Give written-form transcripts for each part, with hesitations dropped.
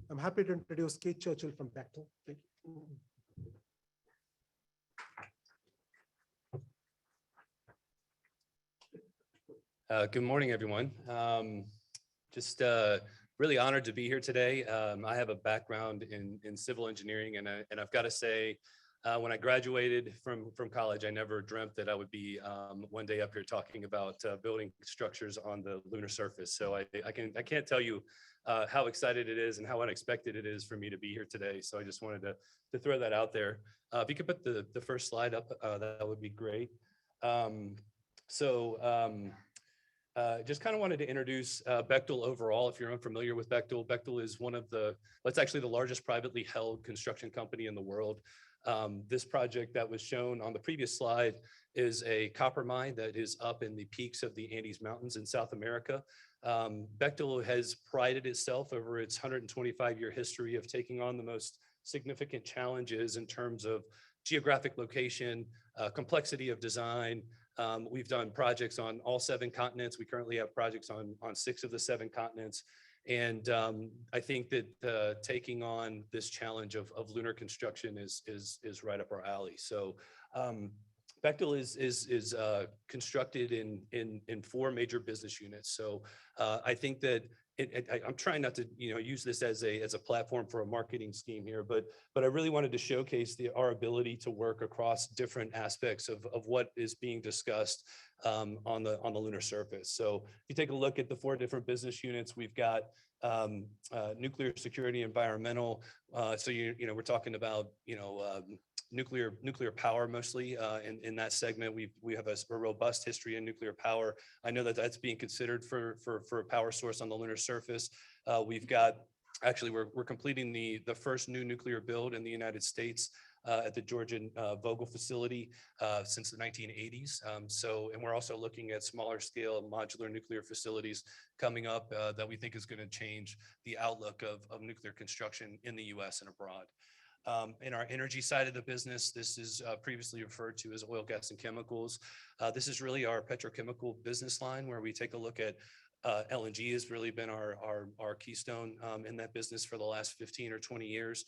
I'm happy to introduce Kate Churchill from Bechtel. Thank you. Good morning, everyone. Just really honored to be here today. I have a background in civil engineering, and I've got to say, when I graduated from college, I never dreamt that I would be one day up here talking about building structures on the lunar surface. So I can't tell you how excited it is and how unexpected it is for me to be here today. So I just wanted to throw that out there. If you could put the first slide up, that would be great. Just kind of wanted to introduce Bechtel overall. If you're unfamiliar with Bechtel, Bechtel is it's actually the largest privately held construction company in the world. This project that was shown on the previous slide is a copper mine that is up in the peaks of the Andes Mountains in South America. Bechtel has prided itself over its 125-year history of taking on the most significant challenges in terms of geographic location, complexity of design. We've done projects on all 7 continents. We currently have projects on 6 of the 7 continents. And I think that taking on this challenge of lunar construction is right up our alley. So Bechtel is constructed in 4 major business units. So I think that I'm trying not to use this as a platform for a marketing scheme here, but I really wanted to showcase our ability to work across different aspects of what is being discussed on the lunar surface. So if you take a look at the 4 different business units, we've got nuclear security, environmental. So we're talking about nuclear power mostly in that segment. We have a robust history in nuclear power. I know that that's being considered for a power source on the lunar surface. We're completing the first new nuclear build in the United States at the Georgian Vogtle facility since the 1980s. And we're also looking at smaller scale modular nuclear facilities coming up that we think is going to change the outlook of nuclear construction in the US and abroad. In our energy side of the business, this is previously referred to as oil, gas, and chemicals. This is really our petrochemical business line where we take a look at LNG has really been our keystone in that business for the last 15 or 20 years,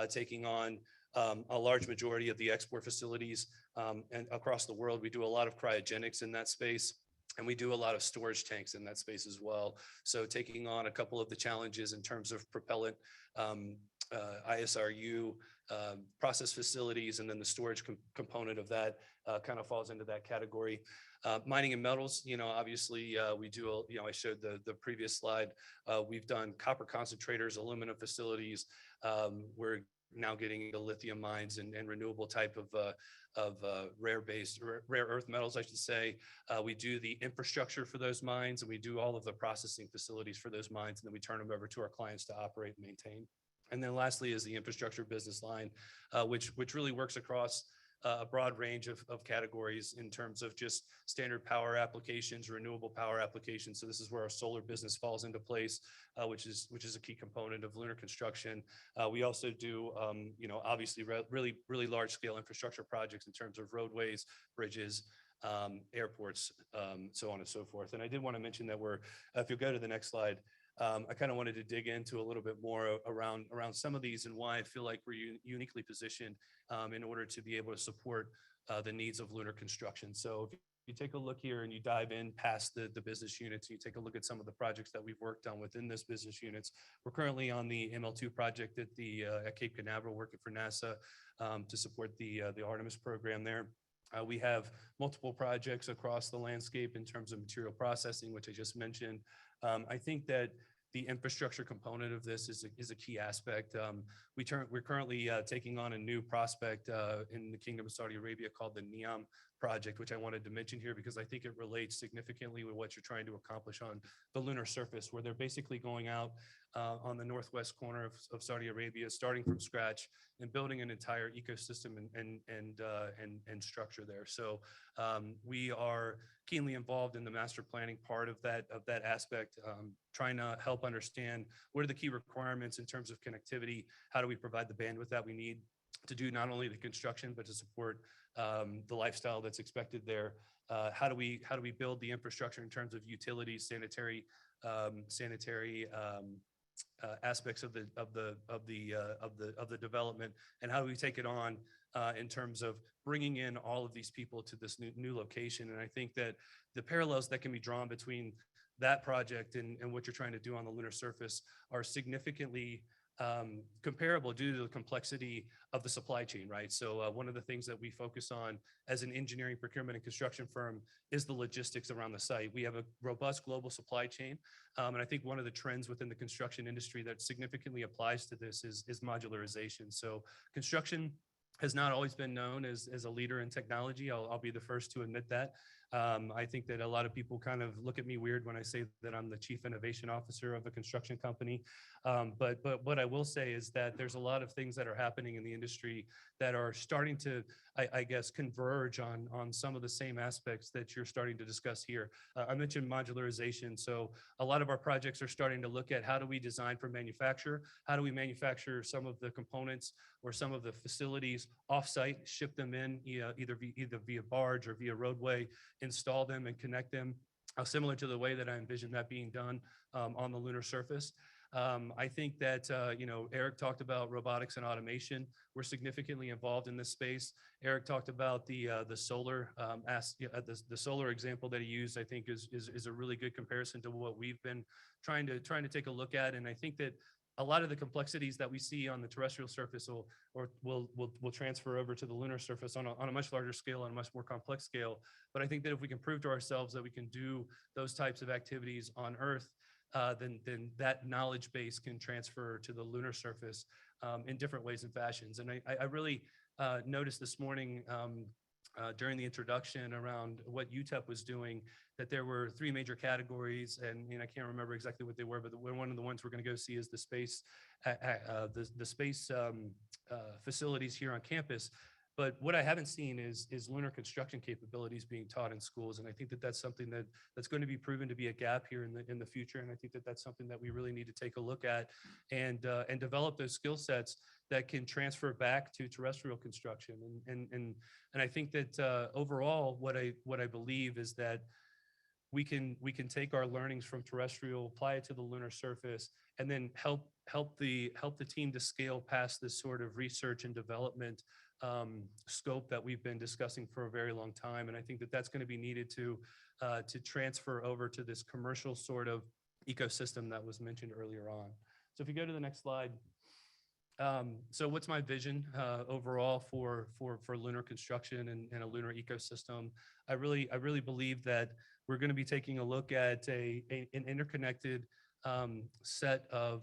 taking on a large majority of the export facilities and across the world. We do a lot of cryogenics in that space. And we do a lot of storage tanks in that space as well. So taking on a couple of the challenges in terms of propellant, ISRU, process facilities, and then the storage component of that kind of falls into that category. Mining and metals, obviously we do, I showed the previous slide. We've done copper concentrators, aluminum facilities. We're now getting into lithium mines and renewable type of rare earth metals, I should say. We do the infrastructure for those mines, and we do all of the processing facilities for those mines, and then we turn them over to our clients to operate and maintain. And then lastly is the infrastructure business line, which really works across a broad range of categories in terms of just standard power applications, renewable power applications. So this is where our solar business falls into place, which is a key component of lunar construction. We also do, obviously really large scale infrastructure projects in terms of roadways, bridges, airports, so on and so forth. And I did want to mention that if you go to the next slide, I kind of wanted to dig into a little bit more around some of these and why I feel like we're uniquely positioned in order to be able to support the needs of lunar construction. So if you take a look here and you dive in past the business units, you take a look at some of the projects that we've worked on within this business units. We're currently on the ML2 project at Cape Canaveral, working for NASA to support the Artemis program there. We have multiple projects across the landscape in terms of material processing, which I just mentioned. I think that the infrastructure component of this is a key aspect. We're currently taking on a new prospect in the Kingdom of Saudi Arabia called the NEOM project, which I wanted to mention here because I think it relates significantly with what you're trying to accomplish on the lunar surface, where they're basically going out on the northwest corner of Saudi Arabia, starting from scratch and building an entire ecosystem and structure there. So we are keenly involved in the master planning part of that aspect, trying to help understand what are the key requirements in terms of connectivity, how do we provide the bandwidth that we need to do not only the construction but to support the lifestyle that's expected there. How do we build the infrastructure in terms of utilities, sanitary aspects of the development, and how do we take it on in terms of bringing in all of these people to this new location. And I think that the parallels that can be drawn between that project and what you're trying to do on the lunar surface are significantly comparable due to the complexity of the supply chain, right? So one of the things that we focus on as an engineering, procurement, and construction firm is the logistics around the site. We have a robust global supply chain, and I think one of the trends within the construction industry that significantly applies to this is modularization. So construction has not always been known as a leader in technology. I'll be the first to admit that. I think that a lot of people kind of look at me weird when I say that I'm the chief innovation officer of a construction company. But what I will say is that there's a lot of things that are happening in the industry that are starting to, I guess, converge on some of the same aspects that you're starting to discuss here. I mentioned modularization. So a lot of our projects are starting to look at how do we design for manufacture? How do we manufacture some of the components or some of the facilities offsite, ship them in either via barge or via roadway, install them and connect them, similar to the way that I envision that being done on the lunar surface. I think that, Eric talked about robotics and automation. We're significantly involved in this space. Eric talked about the solar, the solar example that he used, I think is a really good comparison to what we've been trying to take a look at. And I think that a lot of the complexities that we see on the terrestrial surface will transfer over to the lunar surface on a much larger scale, on a much more complex scale. But I think that if we can prove to ourselves that we can do those types of activities on Earth, then that knowledge base can transfer to the lunar surface in different ways and fashions. And I really noticed this morning during the introduction around what UTEP was doing, that there were 3 major categories, and I can't remember exactly what they were, but one of the ones we're going to go see is the space, facilities here on campus. But what I haven't seen is lunar construction capabilities being taught in schools, and I think that that's something that's going to be proven to be a gap here in the future. And I think that that's something that we really need to take a look at and develop those skill sets that can transfer back to terrestrial construction. And I think that overall, what I believe is that we can take our learnings from terrestrial, apply it to the lunar surface, and then help the team to scale past this sort of research and development scope that we've been discussing for a very long time. And I think that that's going to be needed to transfer over to this commercial sort of ecosystem that was mentioned earlier on. So if you go to the next slide. So what's my vision overall for lunar construction and a lunar ecosystem? I really believe that we're going to be taking a look at an interconnected set of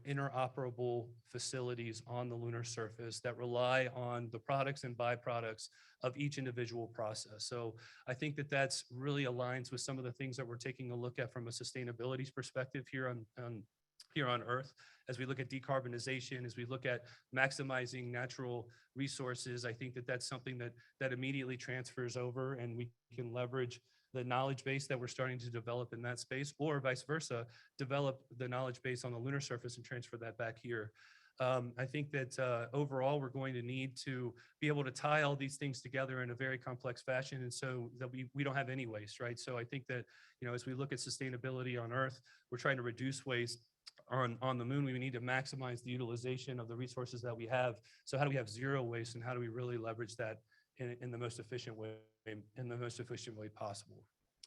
interoperable facilities on the lunar surface that rely on the products and byproducts of each individual process. So I think that that's really aligns with some of the things that we're taking a look at from a sustainability perspective here on Earth. As we look at decarbonization, as we look at maximizing natural resources, I think that that's something that immediately transfers over, and we can leverage the knowledge base that we're starting to develop in that space, or vice versa, develop the knowledge base on the lunar surface and transfer that back here. I think that overall, we're going to need to be able to tie all these things together in a very complex fashion, and so that we don't have any waste, right? So I think that, as we look at sustainability on Earth, we're trying to reduce waste. On the moon, we need to maximize the utilization of the resources that we have. So how do we have zero waste, and how do we really leverage that in the most efficient way, possible?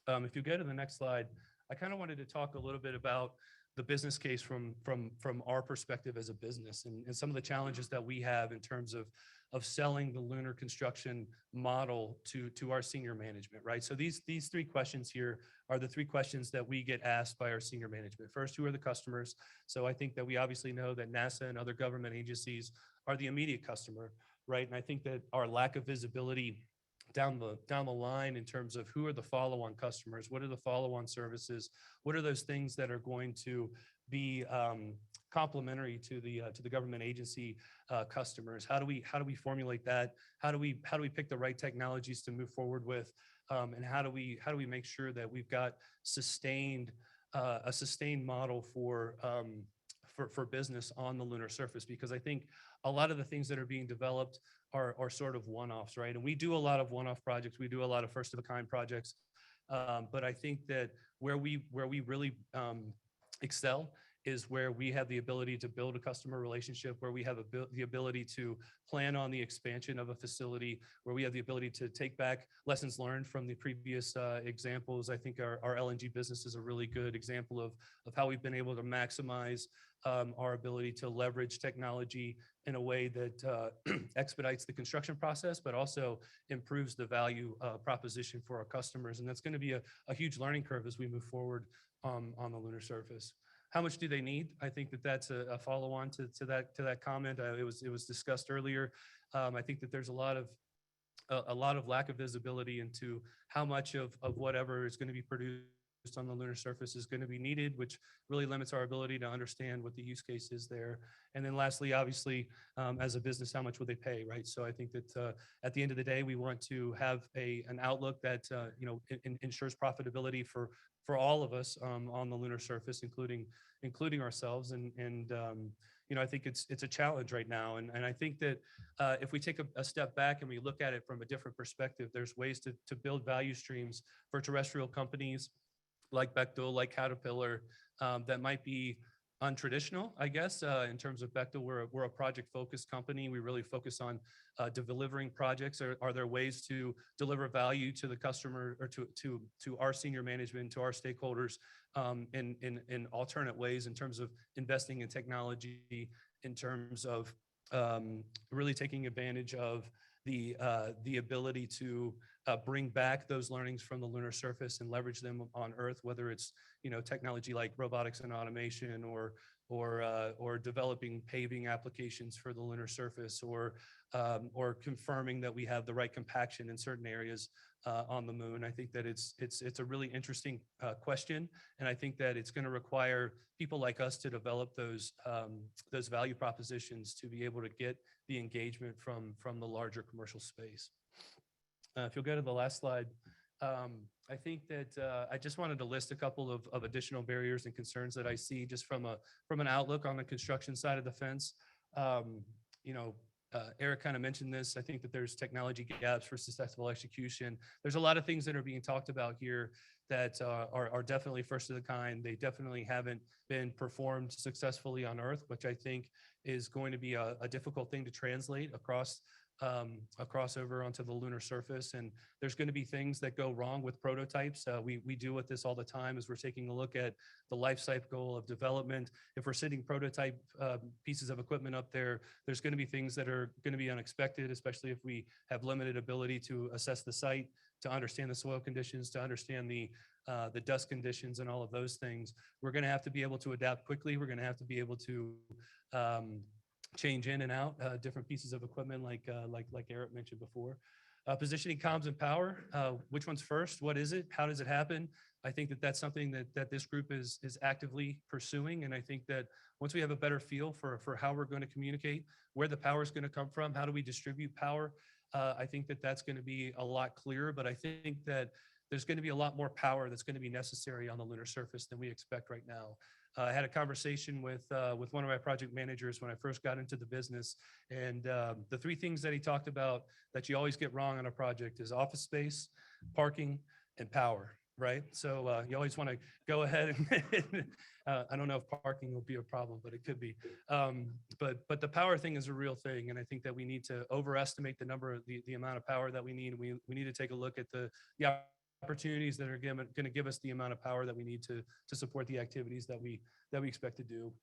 If you go to the next slide, I kind of wanted to talk a little bit about the business case from our perspective as a business, and some of the challenges that we have in terms of selling the lunar construction model to our senior management, right? So these 3 questions here are the 3 questions that we get asked by our senior management. First, who are the customers? So I think that we obviously know that NASA and other government agencies are the immediate customer, right? And I think that our lack of visibility down the line in terms of who are the follow-on customers, what are the follow-on services, what are those things that are going to be complementary to the government agency customers? How do we formulate that? How do we pick the right technologies to move forward with? And how do we make sure that we've got a sustained model for business on the lunar surface? Because I think a lot of the things that are being developed are sort of one-offs, right? And we do a lot of one-off projects. We do a lot of first-of-a-kind projects. But I think that where we really excel is where we have the ability to build a customer relationship, where we have the ability to plan on the expansion of a facility, where we have the ability to take back lessons learned from the previous examples. I think our LNG business is a really good example of how we've been able to maximize our ability to leverage technology in a way that expedites the construction process, but also improves the value proposition for our customers. And that's going to be a huge learning curve as we move forward on the lunar surface. How much do they need? I think that that's a follow-on to that comment. It was discussed earlier. I think that there's a lot of lack of visibility into how much of whatever is going to be produced on the lunar surface is going to be needed, which really limits our ability to understand what the use case is there. And then lastly, obviously, as a business, how much will they pay, right? So I think that at the end of the day, we want to have an outlook that ensures profitability for all of us on the lunar surface, including ourselves. And I think it's a challenge right now. And I think that if we take a step back and we look at it from a different perspective, there's ways to build value streams for terrestrial companies like Bechtel, like Caterpillar, that might be untraditional, I guess. In terms of Bechtel, we're a project-focused company. We really focus on delivering projects. Are there ways to deliver value to the customer or to our senior management, to our stakeholders in alternate ways in terms of investing in technology, in terms of really taking advantage of the ability to bring back those learnings from the lunar surface and leverage them on Earth, whether it's technology like robotics and automation, or developing paving applications for the lunar surface, or confirming that we have the right compaction in certain areas on the moon. I think that it's a really interesting question, and I think that it's going to require people like us to develop those value propositions to be able to get the engagement from the larger commercial space. If you'll go to the last slide, I think that I just wanted to list a couple of additional barriers and concerns that I see just from an outlook on the construction side of the fence. Eric kind of mentioned this. I think that there's technology gaps for successful execution. There's a lot of things that are being talked about here that are definitely first of the kind. They definitely haven't been performed successfully on Earth, which I think is going to be a difficult thing to translate across over onto the lunar surface. And there's going to be things that go wrong with prototypes. We deal with this all the time as we're taking a look at the life cycle of development. If we're sitting prototype pieces of equipment up there, there's going to be things that are going to be unexpected, especially if we have limited ability to assess the site, to understand the soil conditions, to understand the dust conditions and all of those things. We're going to have to be able to adapt quickly. We're going to have to be able to change in and out different pieces of equipment, like Eric mentioned before. Positioning, comms, and power. Which one's first? What is it? How does it happen? I think that that's something that this group is actively pursuing. And I think that once we have a better feel for how we're going to communicate, where the power is going to come from, how do we distribute power, I think that that's going to be a lot clearer. But I think that there's going to be a lot more power that's going to be necessary on the lunar surface than we expect right now. I had a conversation with one of my project managers when I first got into the business, and the three things that he talked about that you always get wrong on a project is office space, parking, and power, right? So you always want to go ahead and I don't know if parking will be a problem, but it could be. But the power thing is a real thing, and I think that we need to overestimate the amount of power that we need. We need to take a look at the opportunities that are going to give us the amount of power that we need to support the activities that we expect to do.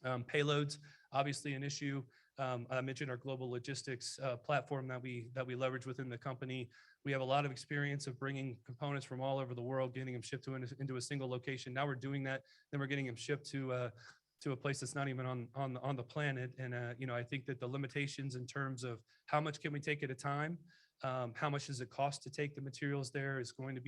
Payloads, obviously an issue. I mentioned our global logistics platform that we leverage within the company. We have a lot of experience of bringing components from all over the world, getting them shipped into a single location. Now we're doing that, then we're getting them shipped to a place that's not even on the planet. And I think that the limitations in terms of how much can we take at a time, how much does it cost to take the materials there is going to be